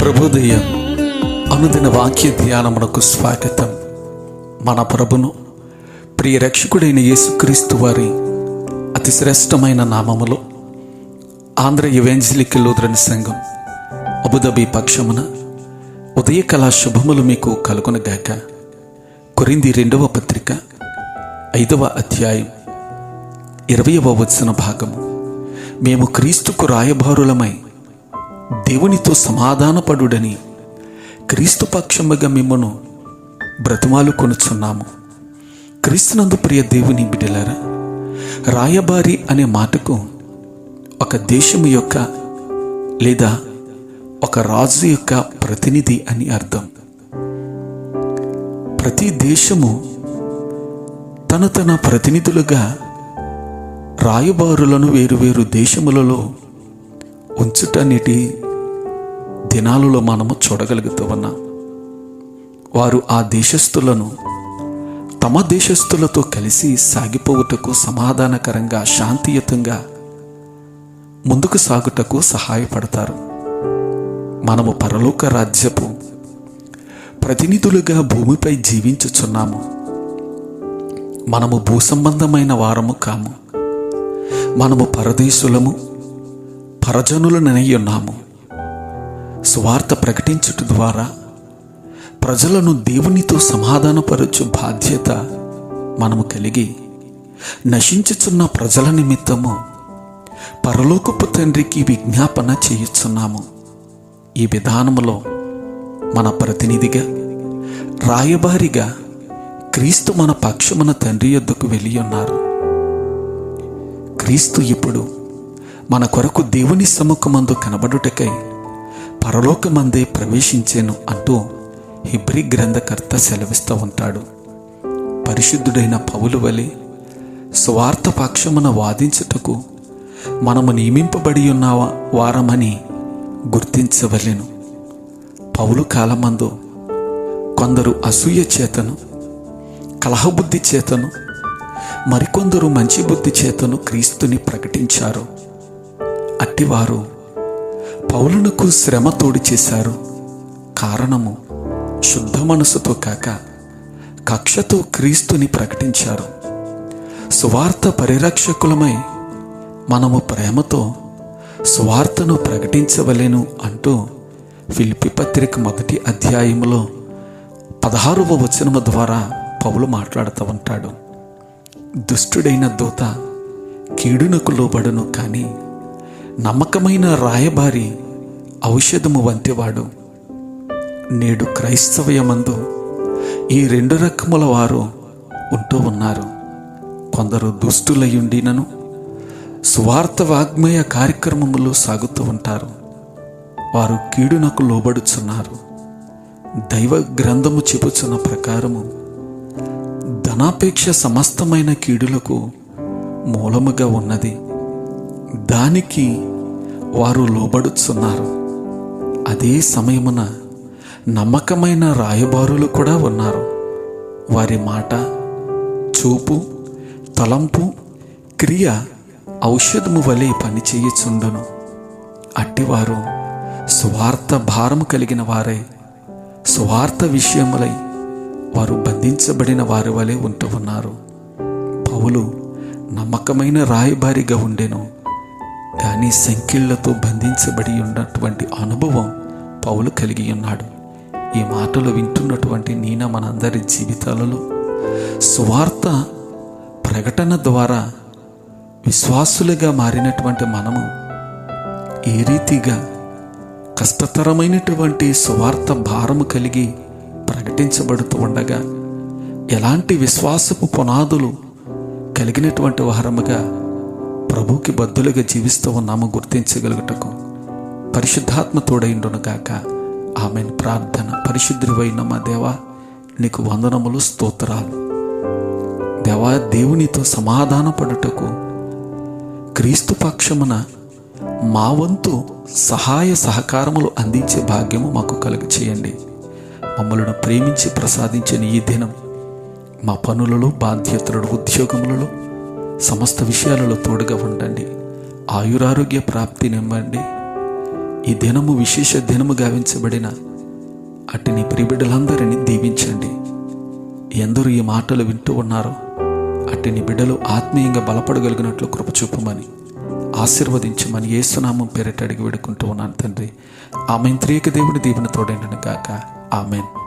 ప్రభుదయం అనుదిన వాక్య ధ్యానమునకు స్వాగతం. మన ప్రభును ప్రియ రక్షకుడైన యేసుక్రీస్తు వారి అతి శ్రేష్టమైన నామములో ఆంధ్ర ఎవెంజలికల్ లూథరన్ సంఘం అబుదాబి పక్షమున ఉదయకాల శుభములు మీకు కలుగునగాక. కొరింథీ 2వ పత్రిక 5వ అధ్యాయం 20వ వచన భాగము. మేము క్రీస్తుకు రాయబారులమై దేవునితో సమాధానపడుడని క్రీస్తు పక్షముగా మిమ్మను బ్రతిమాలు కొనుచున్నాము. క్రీస్తునందు ప్రియ దేవుని బిడ్డలారా, రాయబారి అనే మాటకు ఒక దేశము యొక్క లేదా ఒక రాజు యొక్క ప్రతినిధి అని అర్థం. ప్రతి దేశము తన ప్రతినిధులుగా రాయబారులను వేరువేరు దేశములలో ఉంచుటన్నిటి దినాలలో మనము చూడగలుగుతూ ఉన్నాం. వారు ఆ దేశస్థులను తమ దేశస్థులతో కలిసి సాగిపోవుటకు, సమాధానకరంగా శాంతియుతంగా ముందుకు సాగుటకు సహాయపడతారు. మనము పరలోక రాజ్యపు ప్రతినిధులుగా భూమిపై జీవించుచున్నాము. మనము భూ సంబంధమైన వారము కాము. మనము పరదేశులము, పరజనులనై ఉన్నాము. సువార్త ప్రకటించుట ద్వారా ప్రజలను దేవునితో సమాధానపరచు బాధ్యత మనము కలిగి నశించుచున్న ప్రజల నిమిత్తము పరలోకపు తండ్రికి విజ్ఞాపన చేయుచున్నాము. ఈ విధానములో మన ప్రతినిధిగా, రాయబారిగా క్రీస్తు మన పక్షమున తండ్రి యొద్దకు వెళ్ళి ఉన్నారు. క్రీస్తు ఇప్పుడు మన కొరకు దేవుని సముఖమందు కనబడుటకై పరలోకమందే ప్రవేశించెను అంటూ హెబ్రీ గ్రంథకర్త సెలవిస్తూ ఉంటాడు. పరిశుద్ధుడైన పౌలు వలె స్వార్థ పక్షమున వాదించుటకు మనము నియమింపబడి ఉన్న వారమని గుర్తించవలెను. పౌలు కాలమందు కొందరు అసూయ చేతను, కలహబుద్ధి చేతను, మరికొందరు మంచి బుద్ధి చేతను క్రీస్తుని ప్రకటించారు. అట్టివారు పౌలునకు శ్రమ తోడి చేశారు. కారణము శుద్ధ మనసుతో కాక కక్షతో క్రీస్తుని ప్రకటించారు. సువార్త పరిరక్షకులమై మనము ప్రేమతో సువార్తను ప్రకటించవలెను అంటూ ఫిలిప్పీ పత్రిక 1వ అధ్యాయములో 16వ వచనము ద్వారా పౌలు మాట్లాడుతూ ఉంటాడు. దుష్టుడైన దూత కీడునకు లోబడును, కానీ నమ్మకమైన రాయబారి ఔషధము వంటివాడు. నేడు క్రైస్తవయమందు ఈ 2 రకముల వారు ఉంటూ ఉన్నారు. కొందరు దుష్టులయుండినను సువార్త వాగ్మయ కార్యక్రమములు సాగుతూ ఉంటారు. వారు కీడునకు లోబడుచున్నారు. దైవ గ్రంథము చెబుతున్న ప్రకారము ధనాపేక్ష సమస్తమైన కీడులకు మూలముగా ఉన్నది. దానికి వారు లోబడుచున్నారు. అదే సమయమున నమ్మకమైన రాయబారులు కూడా ఉన్నారు. వారి మాట, చూపు, తలంపు, క్రియ ఔషధము వలె పనిచేయుచుండును. అట్టివారు సువార్త భారము కలిగిన వారై, సువార్త విషయములై వారు బంధించబడిన వారి వలె ఉంటూ ఉన్నారు. పౌలు నమ్మకమైన రాయబారిగా ఉండెను, కానీ సంఖ్యలతో బంధించబడి ఉన్నటువంటి అనుభవం పౌలు కలిగి ఉన్నాడు. ఈ మాటలు వింటున్నటువంటి మనందరి జీవితాలలో సువార్త ప్రకటన ద్వారా విశ్వాసులుగా మారినటువంటి మనము ఏ రీతిగా కష్టతరమైనటువంటి సువార్త భారము కలిగి ప్రకటించబడుతూ ఉండగా ఎలాంటి విశ్వాసపు పునాదులు కలిగినటువంటి వారముగా ప్రభుకి బద్దులుగా జీవిస్తూ ఉన్నాము గుర్తించగలుగుటకు పరిశుద్ధాత్మ తోడైండునుగాక. ఆమెన్. ప్రార్థన. పరిశుద్ధుడైన మా దేవా, నీకు వందనములు, స్తోత్రాలు. దేవా, దేవునితో సమాధానపడుటకు క్రీస్తు పక్షమున మా వంతు సహాయ సహకారములు అందించే భాగ్యము మాకు కలుగు చేయండి. మమ్మలను ప్రేమించి ప్రసాదించిన ఈ దినం మా పనులలో, బాధ్యతలలో, ఉద్యోగములలో, సమస్త విషయాలలో తోడుగా ఉండండి. ఆయురారోగ్య ప్రాప్తినివ్వండి. ఈ దినము విశేష దినము గావించబడిన అట్టి నీ ప్రియబిడ్డలందరినీ దీవించండి. ఎందరూ ఈ మాటలు వింటూ ఉన్నారో అట్టి నీ బిడ్డలు ఆత్మీయంగా బలపడగలిగినట్లు కృప చూపమని ఆశీర్వదించమని యేసునామం పేరిట అడిగి వేడుకుంటూ ఉన్నాను తండ్రి. ఆమెన్. త్రియక దేవుని దీవెన తోడైనను గాక. ఆమెన్.